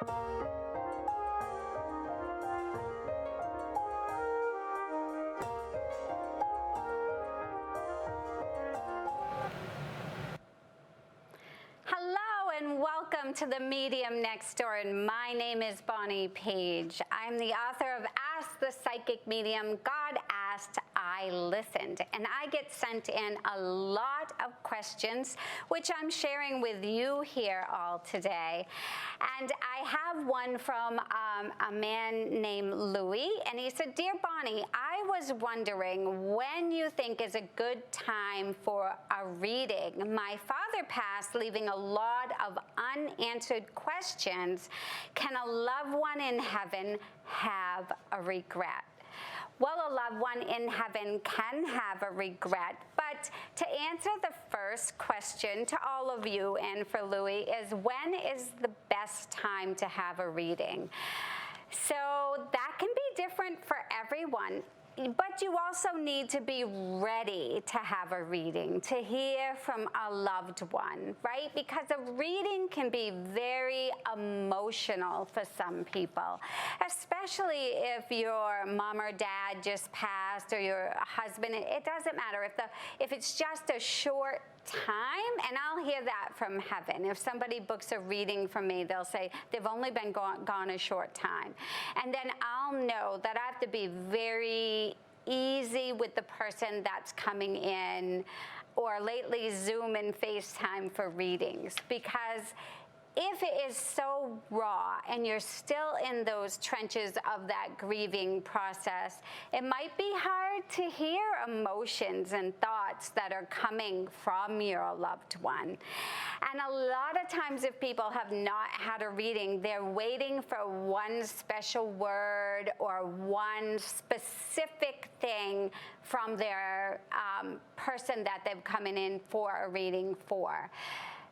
Hello and welcome to The Medium Next Door, and my name is Bonnie Page. I'm the author of Ask the Psychic Medium, God Asked, I Listened, and I get sent in a lot of questions, which I'm sharing with you here all today. And I have one from a man named Louis, and he said, "Dear Bonnie, I was wondering when you think is a good time for a reading. My father passed, leaving a lot of unanswered questions. Can a loved one in heaven have a regret?" Well, a loved one in heaven can have a regret, but to answer the first question to all of you and for Louis is, when is the best time to have a reading? So that can be different for everyone. But you also need to be ready to have a reading, to hear from a loved one, right? Because a reading can be very emotional for some people, especially if your mom or dad just passed or your husband. It doesn't matter if it's just a short time, and I'll hear that from heaven. If somebody books a reading from me, they'll say they've only been gone a short time. And then I'll know that I have to be very easy with the person that's coming in, or lately Zoom and FaceTime for readings, because if it is so raw and you're still in those trenches of that grieving process, it might be hard to hear emotions and thoughts that are coming from your loved one. And a lot of times if people have not had a reading, they're waiting for one special word or one specific thing from their person that they've coming in for a reading for.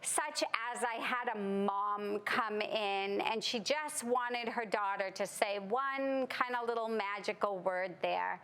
Such as I had a mom come in and she just wanted her daughter to say one kind of little magical word there.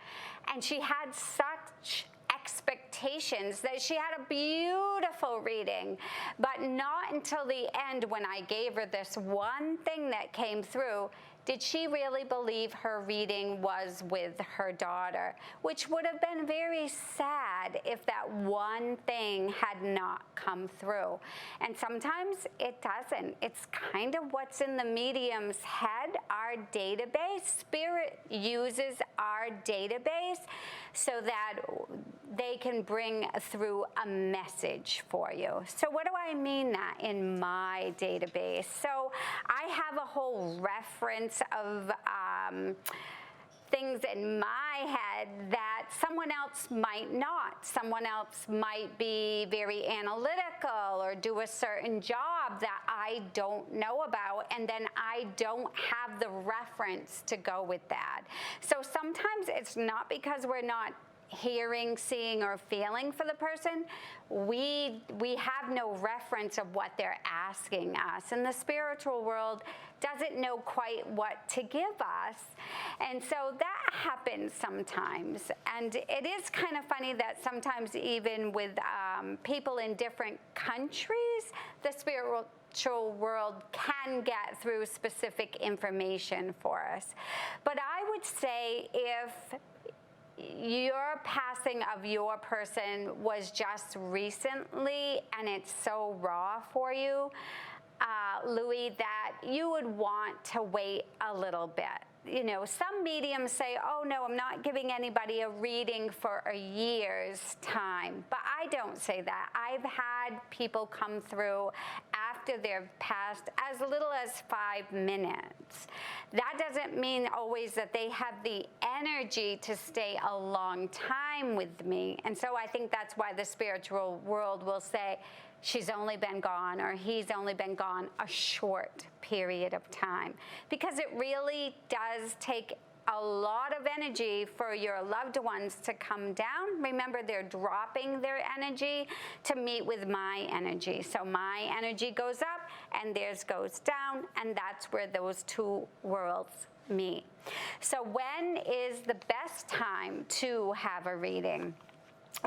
And she had such expectations that she had a beautiful reading, but not until the end when I gave her this one thing that came through did she really believe her reading was with her daughter, which would have been very sad if that one thing had not come through. And sometimes it doesn't. It's kind of what's in the medium's head, our database. Spirit uses our database so that they can bring through a message for you. So what do I mean that in my database? So I have a whole reference of things in my head that someone else might not. Someone else might be very analytical or do a certain job that I don't know about, and then I don't have the reference to go with that. So sometimes it's not because we're not hearing, seeing, or feeling for the person. We have no reference of what they're asking us, and the spiritual world doesn't know quite what to give us. And so that happens sometimes. And it is kind of funny that sometimes even with people in different countries, the spiritual world can get through specific information for us. But I would say if your passing of your person was just recently and it's so raw for you, Louis, that you would want to wait a little bit. You know, some mediums say, oh no, I'm not giving anybody a reading for a year's time. But I don't say that. I've had people come through after they've passed as little as 5 minutes. That doesn't mean always that they have the energy to stay a long time with me. And so I think that's why the spiritual world will say, she's only been gone or he's only been gone a short period of time, because it really does take a lot of energy for your loved ones to come down. Remember, they're dropping their energy to meet with my energy. So my energy goes up and theirs goes down, and that's where those two worlds meet. So when is the best time to have a reading?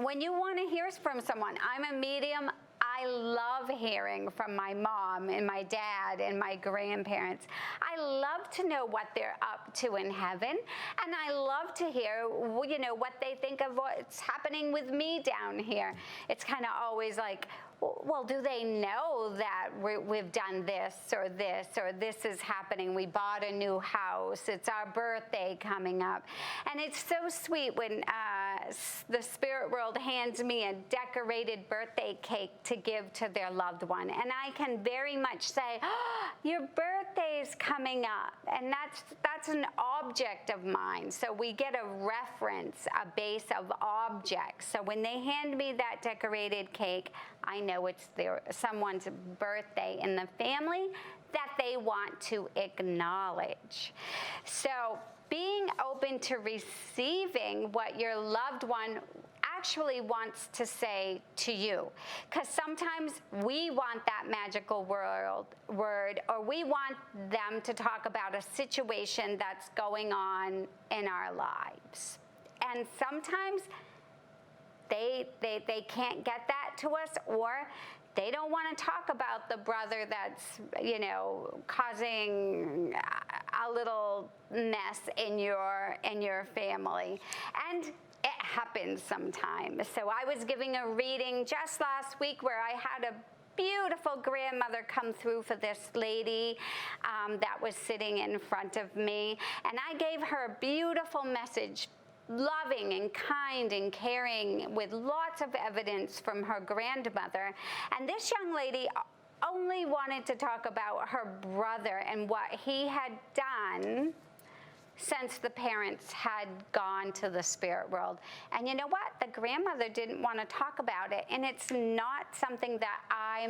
When you want to hear from someone. I'm a medium. I I love hearing from my mom and my dad and my grandparents. I love to know what they're up to in heaven, and I love to hear, you know, what they think of what's happening with me down here. It's kind of always like, well, do they know that we've done this, or this is happening? We bought a new house. It's our birthday coming up. And it's so sweet when the spirit world hands me a decorated birthday cake to give to their loved one. And I can very much say, oh, your birthday's coming up. And that's an object of mine. So we get a reference, a base of objects. So when they hand me that decorated cake, I know it's someone's birthday in the family that they want to acknowledge. So being open to receiving what your loved one actually wants to say to you, because sometimes we want that magical word, or we want them to talk about a situation that's going on in our lives. And sometimes they can't get that to us, or they don't want to talk about the brother that's, you know, causing a little mess in your family. And it happens sometimes. So I was giving a reading just last week where I had a beautiful grandmother come through for this lady that was sitting in front of me. And I gave her a beautiful message, loving and kind and caring, with lots of evidence from her grandmother. And this young lady only wanted to talk about her brother and what he had done since the parents had gone to the spirit world. And you know what? The grandmother didn't want to talk about it, and it's not something that I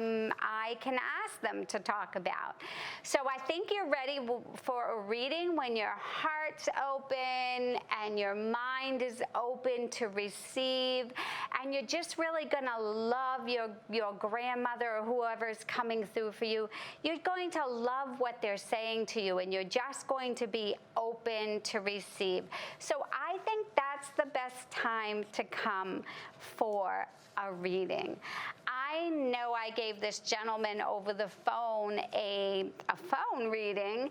can ask them to talk about. So I think you're ready for a reading when your heart's open and your mind is open to receive, and you're just really going to love your grandmother or whoever's coming through for you. You're going to love what they're saying to you, and you're just going to be open to receive. So I think that's the best time to come for a reading. I know I gave this gentleman over the phone a phone reading,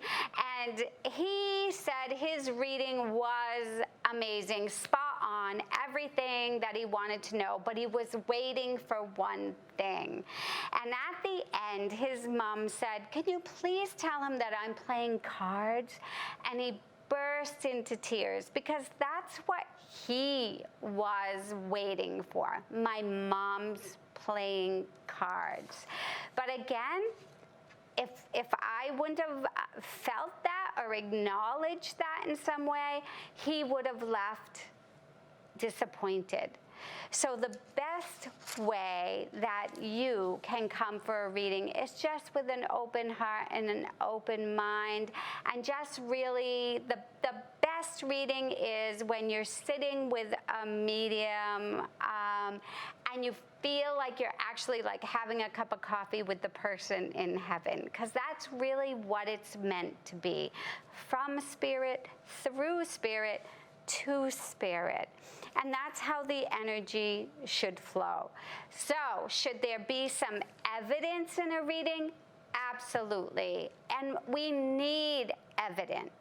and he said his reading was amazing, spot on, everything that he wanted to know, but he was waiting for one thing. And at the end, his mom said, "Can you please tell him that I'm playing cards?" And he burst into tears, because that's what he was waiting for. My mom's playing cards. But again, if I wouldn't have felt that or acknowledged that in some way, he would have left disappointed. So the best way that you can come for a reading is just with an open heart and an open mind, and just really the best reading is when you're sitting with a medium and you feel like you're actually like having a cup of coffee with the person in heaven, because that's really what it's meant to be, from spirit, through spirit, to spirit. And that's how the energy should flow. So, should there be some evidence in a reading? Absolutely. And we need evidence.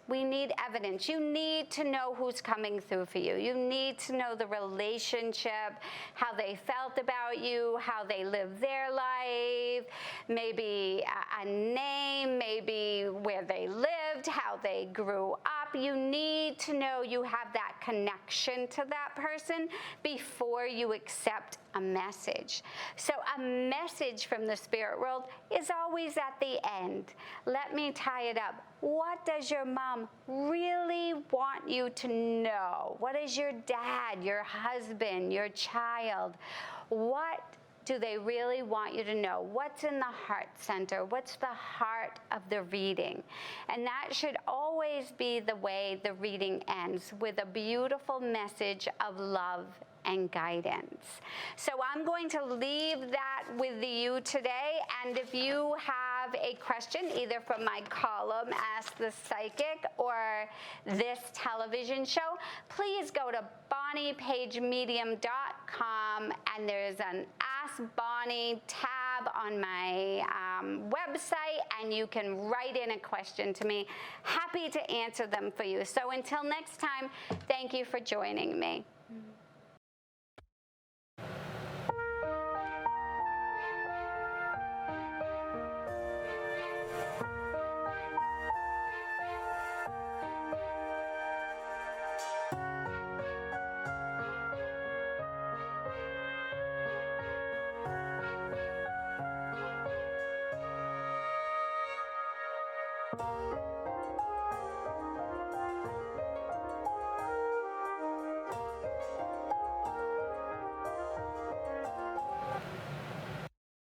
We need evidence. You need to know who's coming through for you. You need to know the relationship, how they felt about you, how they lived their life, maybe a name, maybe where they lived, how they grew up. You need to know you have that connection to that person before you accept a message. So a message from the spirit world is always at the end. Let me tie it up. What does your mom really want you to know? What does your dad, your husband, your child, what do they really want you to know? What's in the heart center? What's the heart of the reading? And that should always be the way the reading ends, with a beautiful message of love and guidance. So I'm going to leave that with you today. And if you have a question, either from my column, Ask the Psychic, or this television show, please go to bonniepagemedium.com, and there's an Ask Bonnie tab on my website, and you can write in a question to me. Happy to answer them for you. So until next time, thank you for joining me.